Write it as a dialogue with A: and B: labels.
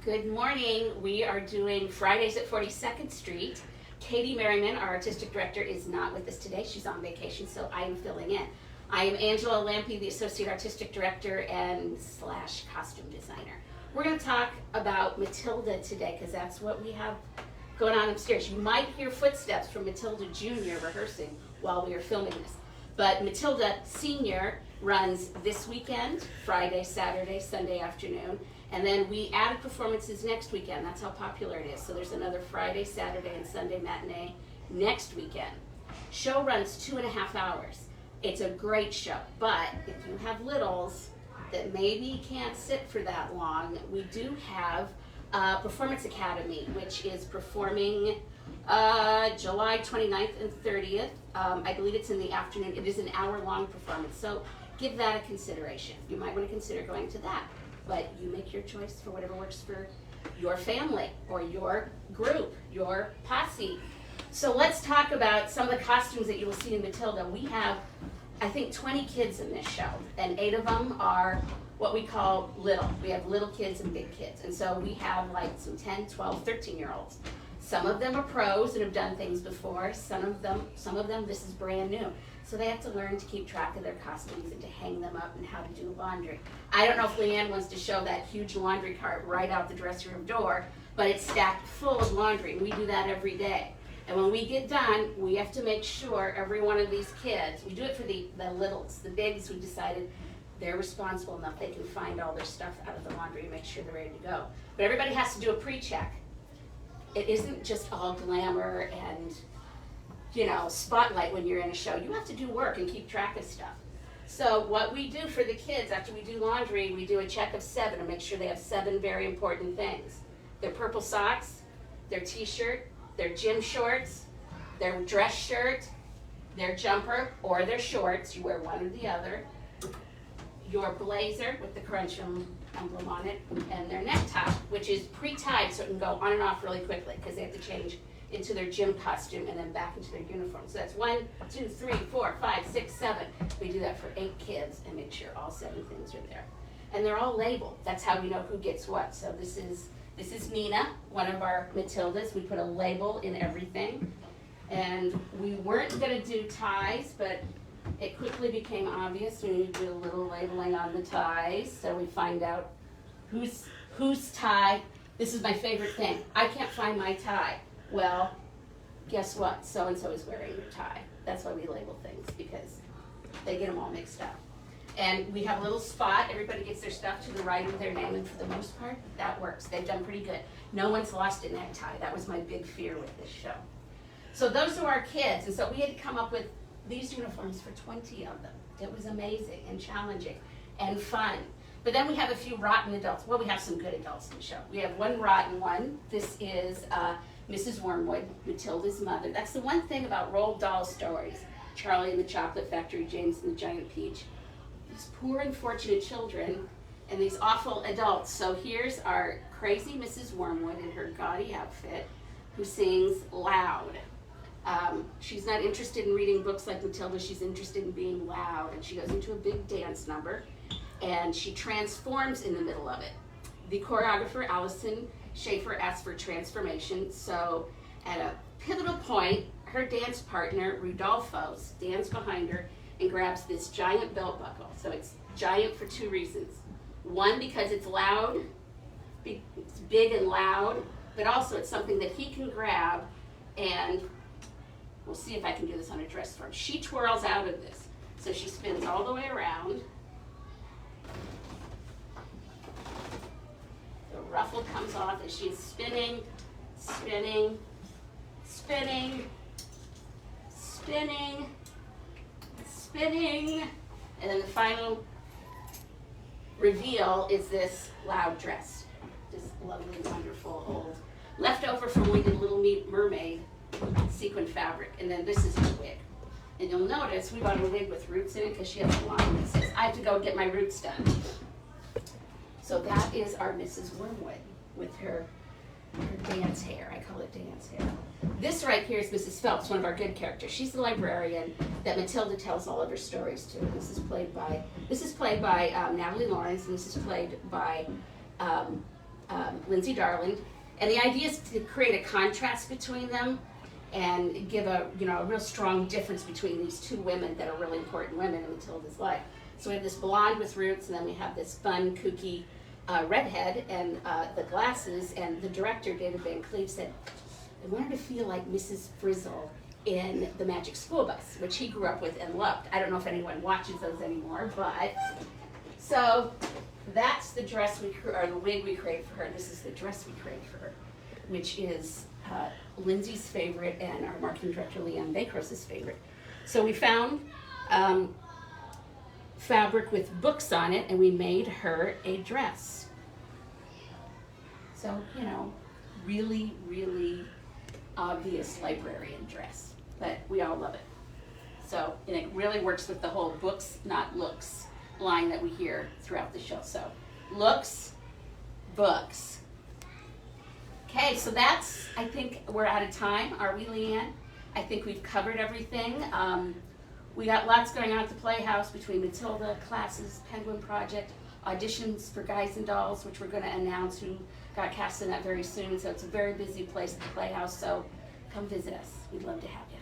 A: Good morning. We are doing Fridays at 42nd Street. Katie Merriman, our artistic director, is not with us today. She's on vacation, so I am filling in. I am Angela Lampe, the associate artistic director and / costume designer. We're going to talk about Matilda today because that's what we have going on upstairs. You might hear footsteps from Matilda Jr. rehearsing while we are filming this. But Matilda Sr. runs this weekend, Friday, Saturday, Sunday afternoon. And then we added performances next weekend. That's how popular it is. So there's another Friday, Saturday, and Sunday matinee next weekend. Show runs 2.5 hours. It's a great show. But if you have littles that maybe can't sit for that long, we do have Performance Academy, which is performing July 29th and 30th. I believe it's in the afternoon. It is an hour-long performance. So give that a consideration. You might want to consider going to that. But you make your choice for whatever works for your family or your group, your posse. So let's talk about some of the costumes that you will see in Matilda. We have, I think, 20 kids in this show, and 8 of them are what we call little. We have little kids and big kids. And so we have like some 10, 12, 13-year-olds. Some of them are pros and have done things before. Some of them, this is brand new. So they have to learn to keep track of their costumes and to hang them up and how to do laundry. I don't know if Leanne wants to show that huge laundry cart right out the dressing room door, but it's stacked full of laundry. We do that every day. And when we get done, we have to make sure every one of these kids, we do it for the littles. The bigs, we decided they're responsible enough they can find all their stuff out of the laundry and make sure they're ready to go. But everybody has to do a pre-check. It isn't just all glamour and spotlight when you're in a show. You have to do work and keep track of stuff. So what we do for the kids after we do laundry, we do a check of 7 to make sure they have 7 very important things. Their purple socks, their t-shirt, their gym shorts, their dress shirt, their jumper or their shorts, you wear one or the other, your blazer with the crunch emblem on it, and their necktie, which is pre-tied so it can go on and off really quickly because they have to change into their gym costume and then back into their uniform. So that's 1, 2, 3, 4, 5, 6, 7. We do that for 8 kids and make sure all 7 things are there. And they're all labeled. That's how we know who gets what. So this is Nina, one of our Matildas. We put a label in everything. And we weren't going to do ties, but it quickly became obvious we need to do a little labeling on the ties. So we find out whose tie. This is my favorite thing. I can't find my tie. Well, guess what? So-and-so is wearing your tie. That's why we label things, because they get them all mixed up. And we have a little spot. Everybody gets their stuff to the right of their name, and for the most part, that works. They've done pretty good. No one's lost a necktie. That was my big fear with this show. So those are our kids, and so we had to come up with these uniforms for 20 of them. It was amazing and challenging and fun. But then we have a few rotten adults. Well, we have some good adults in the show. We have one rotten one. This is Mrs. Wormwood, Matilda's mother. That's the one thing about Roald Dahl stories. Charlie and the Chocolate Factory, James and the Giant Peach. These poor, unfortunate children and these awful adults. So here's our crazy Mrs. Wormwood in her gaudy outfit who sings loud. She's not interested in reading books like Matilda. She's interested in being loud. And she goes into a big dance number and she transforms in the middle of it. The choreographer, Allison Schaefer, asked for transformation, so at a pivotal point, her dance partner, Rudolfo, stands behind her and grabs this giant belt buckle. So it's giant for 2 reasons. One, because it's loud, it's big and loud, but also it's something that he can grab, and we'll see if I can do this on a dress form. She twirls out of this, so she spins all the way around. Ruffle comes off as she's spinning, spinning, spinning, spinning, spinning, and then the final reveal is this loud dress. This lovely, wonderful, old, leftover from when we did Little Mermaid sequin fabric, and then this is her wig. And you'll notice we bought a wig with roots in it because she has a line that says, I have to go get my roots done. So that is our Mrs. Wormwood with her dance hair. I call it dance hair. This right here is Mrs. Phelps, one of our good characters. She's the librarian that Matilda tells all of her stories to. This is played by Natalie Lawrence, and this is played by Lindsay Darling. And the idea is to create a contrast between them and give a real strong difference between these two women that are really important women in Matilda's life. So we have this blonde with roots, and then we have this fun, kooky redhead and the glasses. And the director, David Van Cleve, said, I wanted to feel like Mrs. Frizzle in The Magic School Bus, which he grew up with and loved. I don't know if anyone watches those anymore, but so that's the dress or the wig we created for her. This is the dress we created for her, which is Lindsay's favorite and our marketing director, Leanne Bakros' favorite. So we found fabric with books on it, and we made her a dress. So, really, really obvious librarian dress, but we all love it. So, and it really works with the whole books, not looks line that we hear throughout the show. So, looks, books. Okay, so that's, I think we're out of time. Are we, Leanne? I think we've covered everything. We got lots going on at the Playhouse between Matilda, classes, Penguin Project, auditions for Guys and Dolls, which we're going to announce who got cast in that very soon. So it's a very busy place at the Playhouse, so come visit us. We'd love to have you.